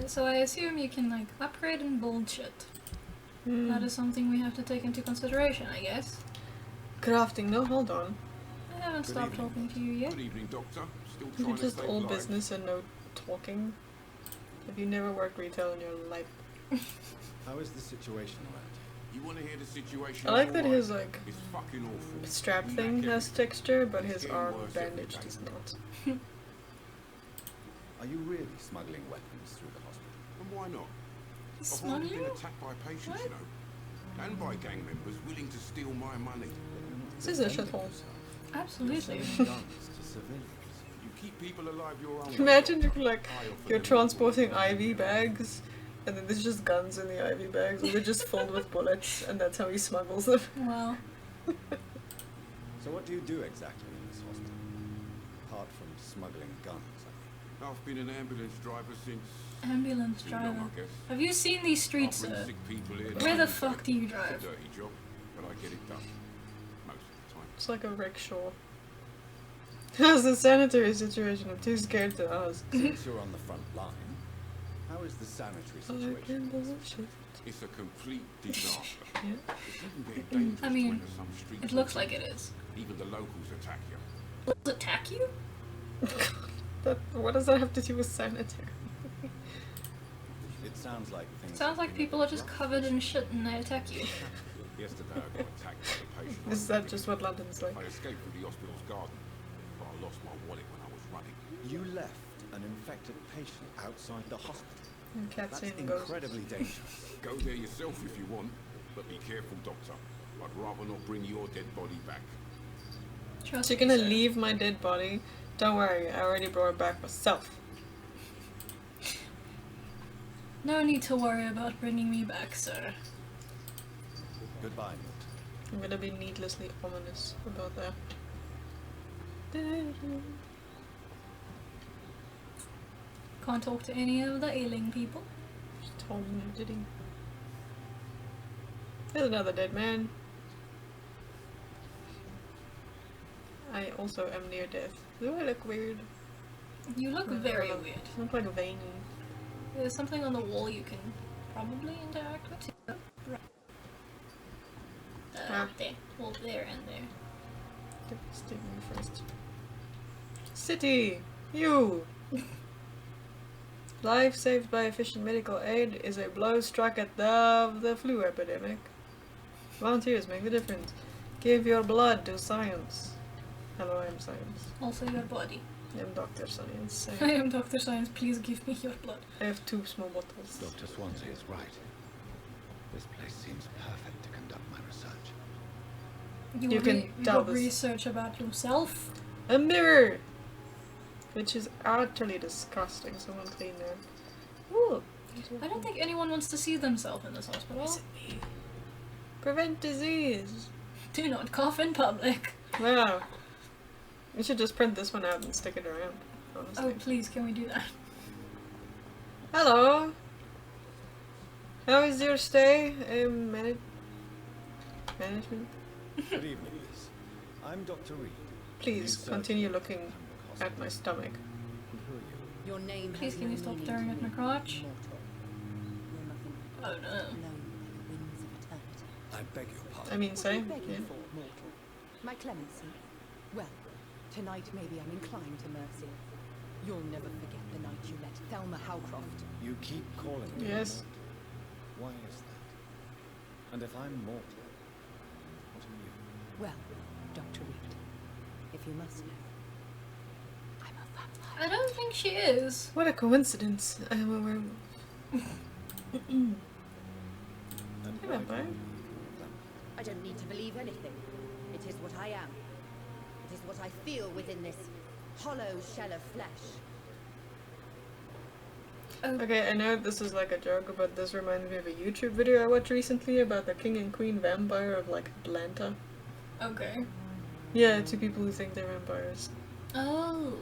so I assume you can like upgrade and bullshit. That is something we have to take into consideration, I guess. Crafting, no, hold on. I haven't stopped talking to you yet. Good evening, Doctor. Still Is trying it to just save all lives. business and no talking? Have you never worked retail in your life? How is the situation around You want to hear the situation? I like that alright? his like It's fucking awful. strap We thing lack has everything. texture, but It's his getting arm worse every bandage day. does not. you? Are you really smuggling weapons through the hospital? And why not? He's I've already been smuggling? attacked by patients, What? you know. And by gang members willing to steal my money. This is a shithole. Absolutely. Guns to civilians. You keep people alive your own. Imagine you're like, I offer you're them transporting all. IV bags, and then there's just guns in the IV bags, and they're just filled with bullets, and that's how he smuggles them. Well, So what do you do exactly in this hospital? Apart from smuggling guns, I mean. I've been an ambulance driver since ambulance too long, driver. I guess. Have you seen these streets, I've been sir? sick people here. Where the fuck do you It's a drive? dirty job, but I get it done. Most of the time. It's like a rickshaw. How's the sanitary situation? I'm too scared to ask. Since you're on the front line, how is the sanitary situation? It's a complete disaster. Yeah. It's even getting dangerous I to mean, enter some streets. it looks like it is. Even the locals attack you. Does it attack you? What does that have to do with sanitary? It sounds like things. Sounds like people are just covered in shit and they attack you. Yesterday I got attacked by the patient. Is that just what London's like? I escaped through the hospital's garden, but I lost my wallet when I was running. You left an infected patient outside the hospital. And cat That's seeing ghosts. incredibly dangerous. Go there yourself if you want, but be careful, Doctor. I'd rather not bring your dead body back. Trust You're me, gonna sir. leave my dead body? Don't worry, I already brought it back myself. No need to worry about bringing me back, sir. Goodbye. I'm gonna be needlessly ominous about that. Can't talk to any of the ailing people. Just told me, did he? There's another dead man. I also am near death. Do I look weird? You look very weird. I look like veiny. There's something on the wall you can probably interact with. Right. Ah. There. Well, there and there. Stick me first. City! You! Life saved by efficient medical aid is a blow struck at the flu epidemic. Volunteers make the difference. Give your blood to science. Hello, I'm Science. Also your body. I'm Dr. Science. I am Dr. Science, please give me your blood. I have 2 small bottles. Dr. Swansea is right. This place seems perfect to conduct my research. You can you tell got this. research about yourself. A mirror! Which is utterly disgusting. Someone clean that. Ooh. I don't think anyone wants to see themselves in this hospital. Is it me? Prevent disease. Do not cough in public. Wow. We should just print this one out and stick it around. Honestly. Oh, please, can we do that? Hello. How is your stay? Management? Good evening, Miss. I'm Dr. Reed. Please New continue surgeon looking Hamburg at Hospital. my stomach. And who are you? Your name Please, has can no you stop meaning staring to at my me, crotch? mortal. You're nothing Oh no. known by the winds of eternity. I beg your pardon. I mean, What are you same. begging Yeah. for, mortal? My clemency? Well, tonight maybe I'm inclined to mercy. You'll never forget the night you let Thelma Howcroft. You keep calling me Yes. mortal. Why is that? And if I'm mortal, what are you? Well, Dr. Reed, if you must know, I'm a vampire. I don't think she is. What a coincidence. I am a werewolf. And Hey, why vampire. do you believe you're a vampire? I don't need to believe anything. It is what I am. It is what I feel within this hollow shell of flesh. Oh, Okay, I know this is like a joke, but this reminds me of a YouTube video I watched recently about the king and queen vampire of like Atlanta. okay. Yeah, 2 people who think they're vampires. Oh.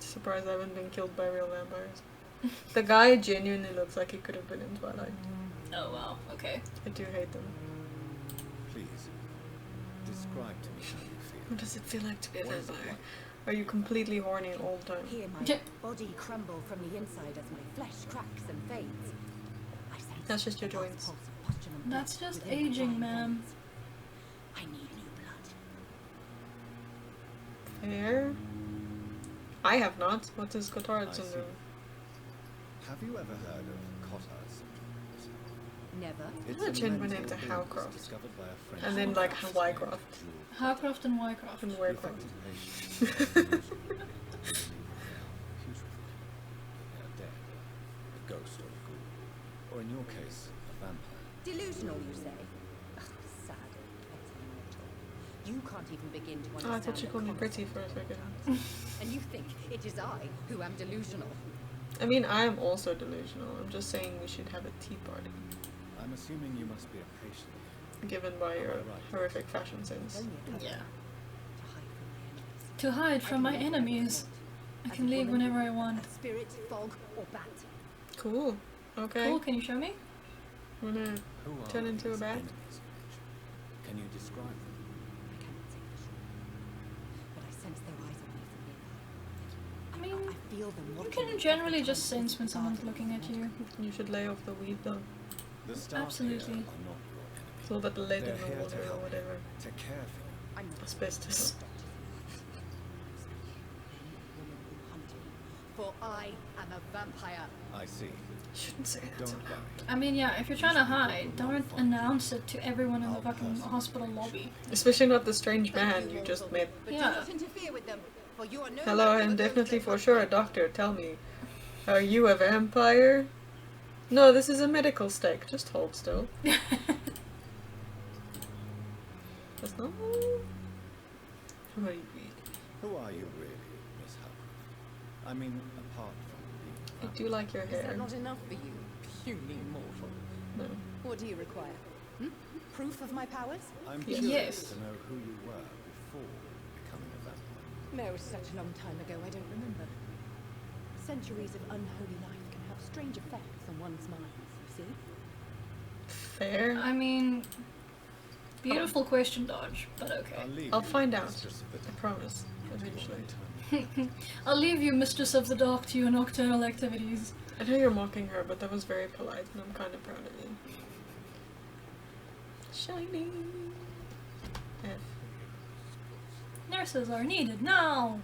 Surprised I haven't been killed by real vampires. The guy genuinely looks like he could have been in Twilight. Oh wow, okay. I do hate them. Please, describe to me how you feel. What does it feel like to be a What is it vampire? like? Are you completely horny all the time? Hear my body crumble from the inside as my flesh cracks and fades. I sense That's just your the last joints. pulse of postulant That's blood just within aging, my ma'am. veins. I need new blood. Fair. I have not. What is Cotard I see. syndrome? Have you ever heard of Cotard syndrome? Never. It's a genuine mental name to illness Howcroft. discovered by a French And then like scientist Hawaii-croft. named Howcroft and Wycroft. And The Wycroft. affected patient is putrid, dead, a ghost or a ghoul, or in your case, a vampire. Delusional, you say? Ugh, sad and petty mortal. You can't even begin to Oh, understand I thought you the called me pretty concept for a of second. reality. And you think it is I who am delusional? I mean, I am also delusional. I'm just saying we should have a tea party. I'm assuming you must be a patient. Given by Am I your right? horrific fashion sense. Only a couple Yeah. to hide from my enemies. To hide from my enemies. I can leave whenever I want. A spirit, fog, or bat. Cool. Okay. Cool, can you show me? Wanna Who are turn into a these bat? enemies of nature? Can you describe them? I cannot say for sure, but I sense their eyes on me from nearby. I mean, I feel them you watching can me generally every just time I sense when enter the someone's garden. looking at you. You should lay off the weed though. The STALK Absolutely. here are not your enemy. So that lead They're in the here to water or help you, whatever. to care for you. I'm not Asbestos. For I am a vampire. I see. Shouldn't say that. Don't so worry. I mean, yeah, if you're trying to hide, don't announce it to everyone in the fucking hospital lobby. Especially not the strange man you just met. But Yeah. do not interfere with them, for you are no Hello, match for I'm the definitely ghost for of sure a vampire. doctor. Tell me, are you a vampire? No, this is a medical stake. Just hold still. That's not. Who are you? Who are you really, Miss Howcroft? I mean, apart from I being do like your Is hair. that not enough for you, puny mortal? No. What do you require? Hmm? Proof of my powers? I'm Yes. curious Yes. to know who you were before becoming a vampire. No, such a long time ago, I don't remember. Centuries of unholy life can have strange effects on one's mind, you see? Fair. I mean, beautiful question dodge, but okay. leave I'll you, find out. mistress of the I dark. promise. Not your Eventually. own time. I'll leave you, mistress of the dark, to your nocturnal activities. I know you're mocking her, but that was very polite, and I'm kind of proud of you. Shiny. F. Nurses are needed now.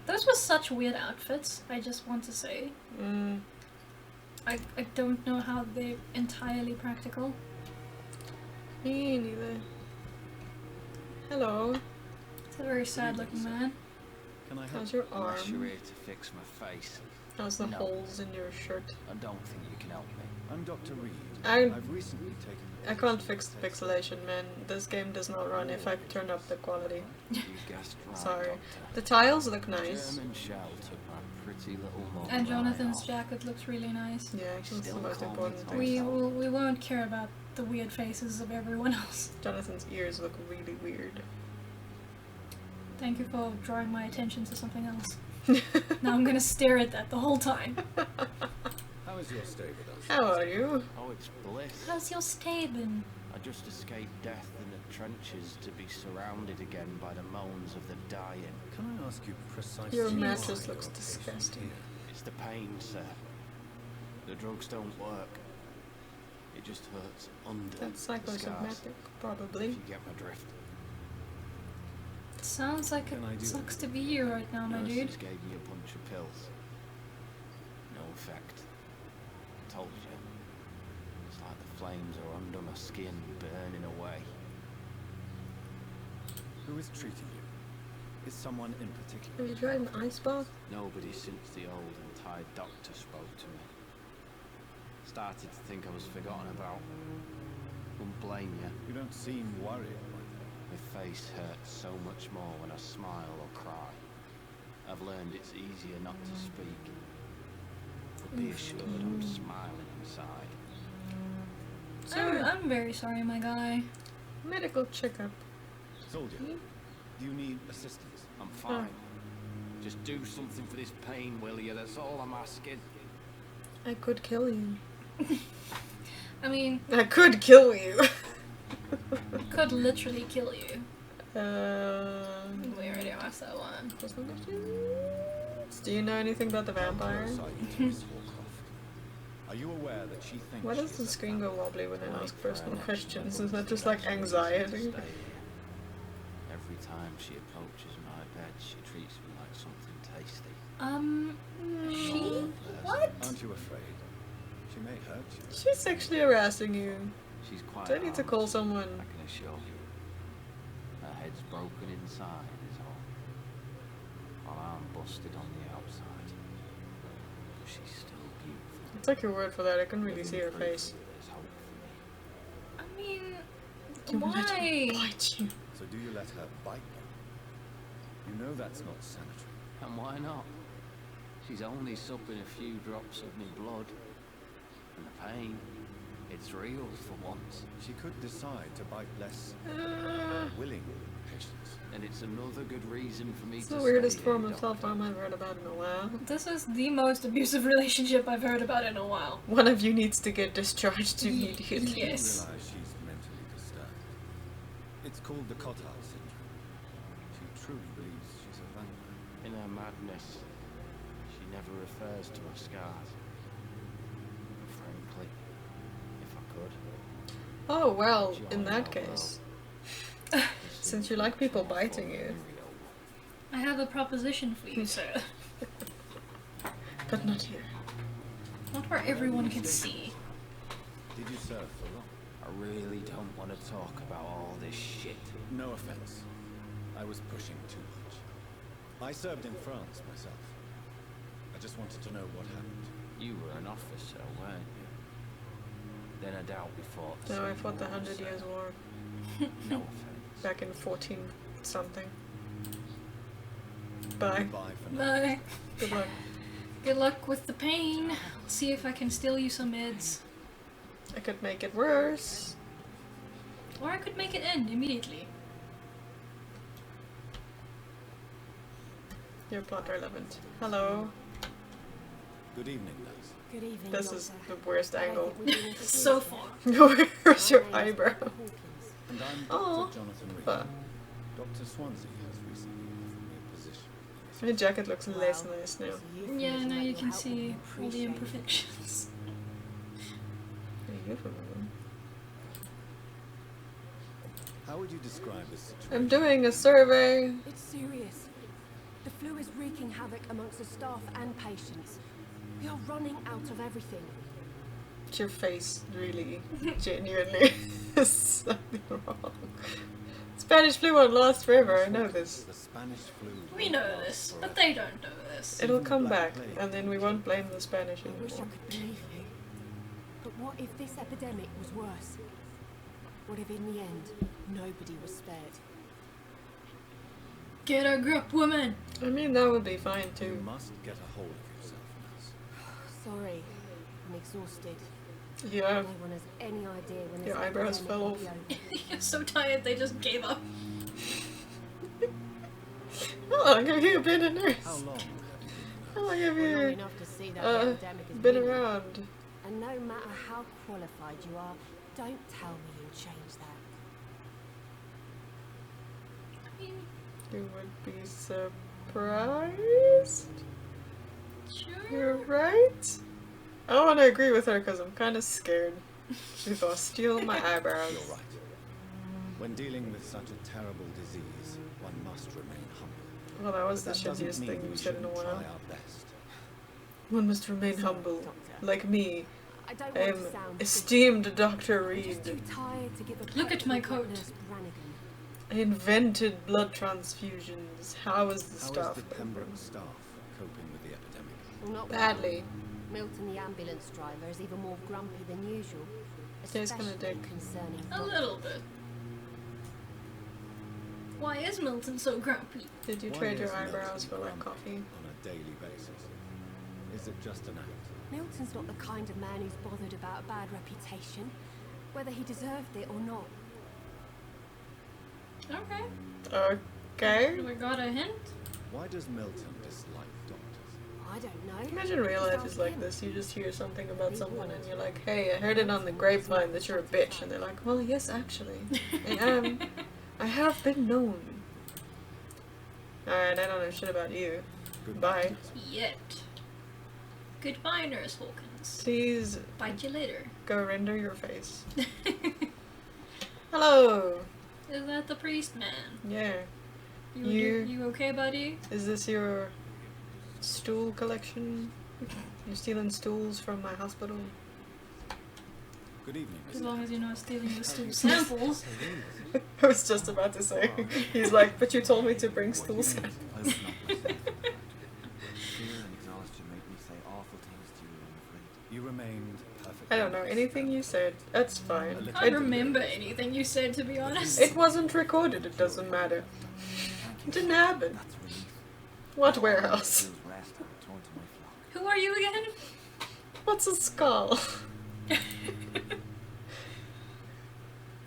Those were such weird outfits, I just want to say. I don't know how they're entirely practical. Me neither. Hello. It's a very sad looking man. Can I help? How's your Unless you're arm? here to fix my face, How's the No. holes in your shirt? I don't think you can help me. I'm Dr. Reed. I- I've recently taken. I can't fix the pixelation, man. This game does not run if I turn up the quality. You guessed right, Sorry. Doctor. The tiles look nice. German shell took my pretty little mug And right Jonathan's off. jacket looks really nice. Yeah, that's the Still most call me important Tom. thing. We won't care about the weird faces of everyone else. Jonathan's ears look really weird. Thank you for drawing my attention to something else. Now I'm gonna stare at that the whole time. How is your stay with us? How are you? Oh, it's bliss. How's your stay been? I just escaped death in the trenches to be surrounded again by the moans of the dying. Can I ask you precisely? Your why mattress you're looks a patient disgusting. here? It's the pain, sir. The drugs don't work. It just hurts under That's the scars. psychosomatic, If probably. you get my drift. Sounds like Can I it do sucks to be you right now, my dude. Nurses gave me a bunch of pills. No effect. Told you. It's like the flames are under my skin, burning away. Who is treating you? Is someone in particular? Have you tried an ice bath? Nobody since the old and tired doctor spoke to me. Started to think I was forgotten about. Wouldn't blame you. You don't seem worried by My face hurts so much more when I smile or cry. I've learned it's easier not to speak. But be assured I'm smiling inside. I'm very sorry, my guy. Medical checkup. that. Soldier, do you need assistance? I'm fine. Just do something for this pain, will you? That's all I'm asking. I could kill you. I mean, I could kill you. could literally kill you. We already asked that one. Do you know anything about the vampire? Are you aware that she thinks Why does the screen go wobbly when I ask personal questions? Is that just like anxiety? Every time she approaches my bed, she treats me like something tasty. She? What? Aren't you afraid? She may hurt you. She's sexually harassing you. She's quite Do I need to call harmless, someone? I can assure you. Her head's broken inside is all. While I'm busted on the outside. But she's still beautiful. I'll take your word for that. I couldn't really see her face. There's hope for me. I mean, You let her why? bite you. So do you let her bite you? You know that's not sanitary. And why not? She's only supping a few drops of me blood. And the pain, it's real for once. She could decide to bite less willing patients. And it's another good reason for me It's to the weirdest stay form here, of self-harm I've heard about in a while. This is the most abusive relationship I've heard about in a while. One of you needs to get discharged immediately. Yes. You realize she's mentally disturbed. It's called the Cotard syndrome. She truly believes she's a vampire. In her madness, she never refers to her scars. But frankly, if I could, Oh well, join in that our case. world. Since you like people biting you. I have a proposition for you, sir. But not here. Not where everyone can see. Did you serve for long? I really don't want to talk about all this shit. No offense. I was pushing too much. I served in France myself. I just wanted to know what happened. You were an officer, weren't you? Then I doubt we fought the No, I same fought the war, 100 so Years' War. No offense. Back in 14 something. Bye. Bye for now. Bye. Good luck. Good luck with the pain. I'll see if I can steal you some meds. I could make it worse. Or I could make it end immediately. You're plot relevant. Hello. Good evening, nurse. Good evening, This is Doctor. the worst I angle. think we've been So introduced far. yet. Where's your My name's eyebrow? Dr. Hawkins. And I'm Aw. Dr. Jonathan Reed. But Dr. Swansea has recently offered me a position. my jacket looks less Well, nice now. it's a euphemism Yeah, now that you you'll can help see me all the appreciate it. imperfections. A euphemism. How would you describe this situation? I'm doing a survey. It's serious. The flu is wreaking havoc amongst the staff and patients. We are running out of everything. Your face really genuinely is something wrong. Spanish flu won't last forever, I know this. The Spanish flu. We know this, but they don't know this. It'll Even come Black back, Plague. and then we won't blame the Spanish I wish I anymore. could believe you. But what if this epidemic was worse? What if in the end, nobody was spared? Get a grip, woman! I mean, that would be fine You too. must get a hold of yourself, nurse. Sorry, I'm exhausted. Yeah. No one has any idea when this Your eyebrows epidemic fell will off. be over. You're so tired they just gave up. How long have you been a nurse? How long have you How been long have Long you enough to see that the epidemic is been real. around? And no matter how qualified you are, don't tell me you'll change that. You would be surprised? Sure. You're right? I don't want to agree with her because I'm kind of scared. She's gonna steal my eyebrows. You're right. When dealing with such a terrible disease, one must remain humble. Well, that was But the that doesn't shittiest mean thing we you said in a shouldn't while. try our best. One must remain Sorry, humble. Doctor. Like me. I don't I want am to sound esteemed Dr. I'm Reed. just too tired to give a Look pep at my talk coat. Nurse Brannigan. I invented blood transfusions. How is the How is staff the coping? Pembroke staff coping with the epidemic? Well, not Badly. well. Milton, the ambulance driver, is even more grumpy than usual. Taste kinda Especially dick. concerning A Bob. little bit. Why is Milton so grumpy? Did you Why trade your is eyebrows Milton for like grumpy coffee? on a daily basis? Is it just an act? Milton's not the kind of man who's bothered about a bad reputation, whether he deserved it or not. Okay. Okay. We got a hint. Why does Milton dislike doctors? I don't know. Imagine real life Just is ask like him. this. You just hear something about someone and you're like, hey, I heard it on the grapevine that you're a bitch. And they're like, well, yes, actually. I I have been known. Alright, I don't know shit about you. Bye. Yet. Goodbye, Nurse Hawkins. Please Bite you later. go render your face. Hello! Is that the priest man? Yeah. You okay, buddy? Is this your stool collection? You're stealing stools from my hospital? Good evening, As Mr. long as you're not stealing the stool samples. I was just about to say. He's like, but you told me to bring stool samples. I was not myself. Fear and exhaustion made me say awful things to you, I'm afraid. You remained perfect. I don't know, anything you said, that's fine. I can't remember anything you said, to be honest. It wasn't recorded, it doesn't matter. It didn't happen. That's relief. What warehouse? Feels rest and return to my flock. Who are you again? What's a skull?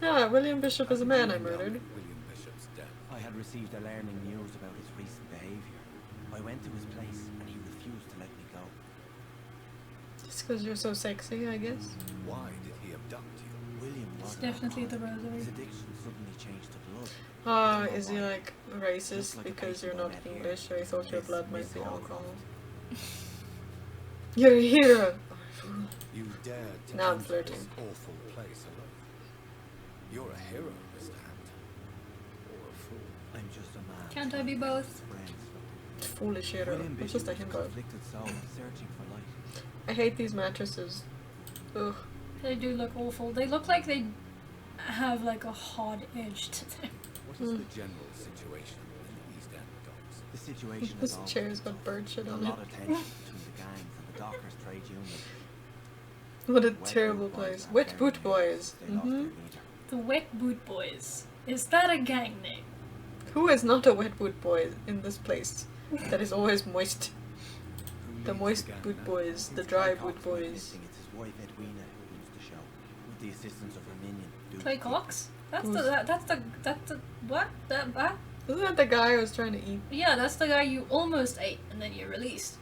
Ah, William Bishop is a man I murdered. William Bishop's death. I had received alarming news about his recent behaviour. I went to his place and he refused to let me go. Just because you're so sexy, I guess. Why did he abduct you? William It's was an definitely the alcoholic. rosary. His addiction suddenly changed to blood. Ah, is he like racist because you're not English, or he thought your blood might be alcohol? You're a hero! You dared to Now I'm enter flirting. this awful place alone. You're a hero, Mr. Hampton. Or a fool. I'm just a man. Can't I be both? Friends. Foolish hero. William It's Bishop just a was a himbo. conflicted soul searching for light. I hate these mattresses. Ugh. They do look awful. They look like they have like a hard edge to them. What is the general situation in the East End docks? The situation This is awful. chair's got bird shit A on it. lot of tension between the gangs and the Dockers trade union. What a Wet terrible Boot Boys place. are Wet very Boot Boys. They lost their Mm-hmm. leader. The Wet Boot Boys. Is that a gang name? Who is not a wet boot boy in this place that is always moist? Who The leads moist gang boot now? boys, the Since dry Clay boot Cox went boys. missing, it's his wife Edwina who runs the show, with the assistance of her minion. Duke Clay Dick. Cox? That's Who's- the what? That Isn't that the guy I was trying to eat? Yeah, that's the guy you almost ate and then you released.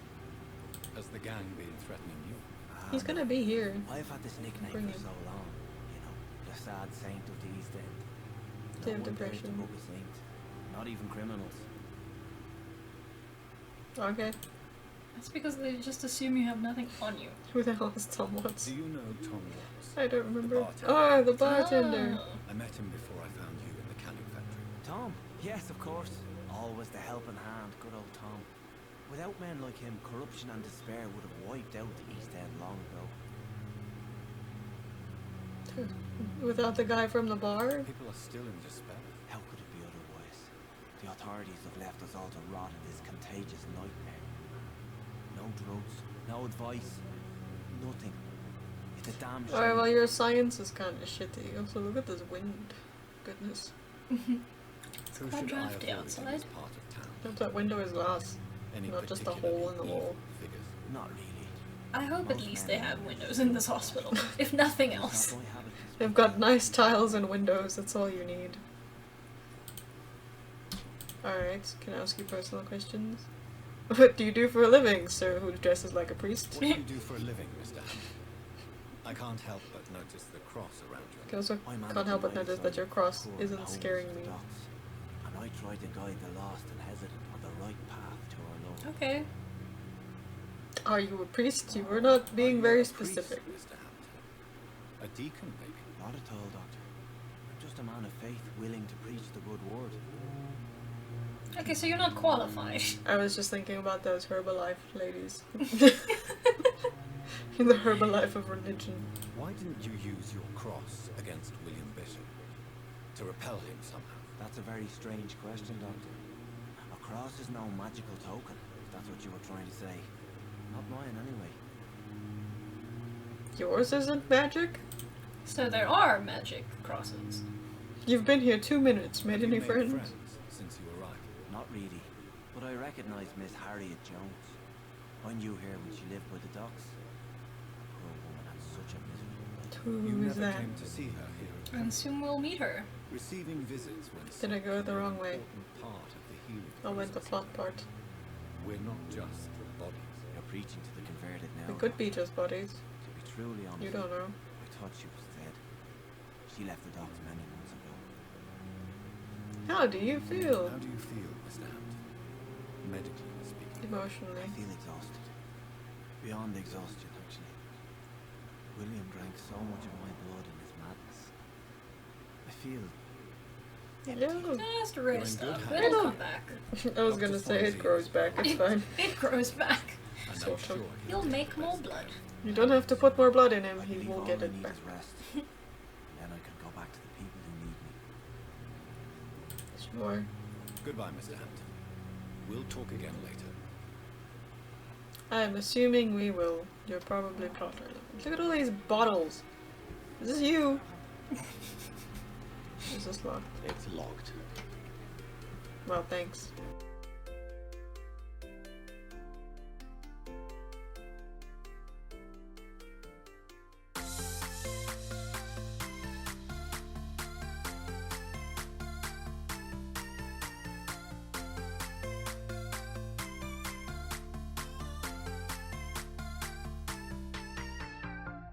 Has the gang been threatening you? He's gonna be here. I've had this nickname Bring for him. so long, you know, the sad saint of the East End. They have No one dares to depression. book a saint, not even criminals. Okay. That's because they just assume you have nothing on you. Who the hell is Tom Watts? Do you know Tom Watts? I don't remember. bartender. Oh, the bartender. Oh. I met him before I found you in the canning factory. Tom, yes, of course. Always the helping hand, good old Tom. Without men like him, corruption and despair would have wiped out the East End long ago. Without the guy from the bar? People are still in despair. How could it be otherwise? The authorities have left us all to rot in this contagious nightmare. No drugs, no advice, nothing. It's a damn shame. Alright, well your science is kinda shitty. Also, look at this wind. Goodness. Who quite should I drafty avoid outside. in this part of town? Hope that window is glass. Any Not just a particularly hole in the wall. evil figures? Not really. I hope at least they have windows in this hospital, if nothing It's else. not my habit to They've speak got out. nice tiles and windows, that's all you need. Alright, can I ask you personal questions? What do you do for a living, sir who dresses like a priest? What do you do for a living, Mr. Hampton? I can't help but notice the cross around I your can also I manage can't help but the notice ladies that your cross poor and isn't homeless scaring at the me. docks, and I try to guide the lost and hesitant on the right path to our Lord. Okay. Are you a priest? You were not being very a priest, specific. Mr. Hampton. A deacon, maybe? Not at all, Doctor. I'm just a man of faith, willing to preach the good word. Okay, so you're not qualified. I was just thinking about those Herbalife ladies. In the Herbalife of religion. Why didn't you use your cross against William Bishop? To repel him somehow? That's a very strange question, Doctor. A cross is no magical token, if that's what you were trying to say. Not mine, anyway. Yours isn't magic? So there are magic crosses. You've been here 2 minutes. Made Have you any made friends? since you arrived? Not really. But I recognise Miss Harriet Jones. I knew her when she lived by the docks. The poor woman had such a miserable life. You Who is never that? came to see her here. And soon we'll meet her. Receiving visits when Did I go the wrong way? Part of the healing I went the process. plot part. We're not just bodies. You're preaching to the converted now. We could be just bodies. To be truly honest, You don't know. I thought she was dead. She left the docks many months ago. How do you feel? How do you feel, Mr. Hampton? Medically speaking. Emotionally. I feel exhausted. Beyond exhaustion, actually. William drank so much of my blood in his madness. I feel Hello. Just rest You're in up. good It'll hands. come back. I was gonna say it grows back, it's fine. It grows back. And Sort I'm of. sure You'll make more blood. You don't have to put more blood in him, I he believe will all get I it need back. is rest. Then I can go back to the people who need me. Sure. Goodbye, Mr. Hampton. We'll talk again later. I'm assuming we will. You're probably plotter. Look at all these bottles. Is this you? Is this locked? It's locked. Well, thanks.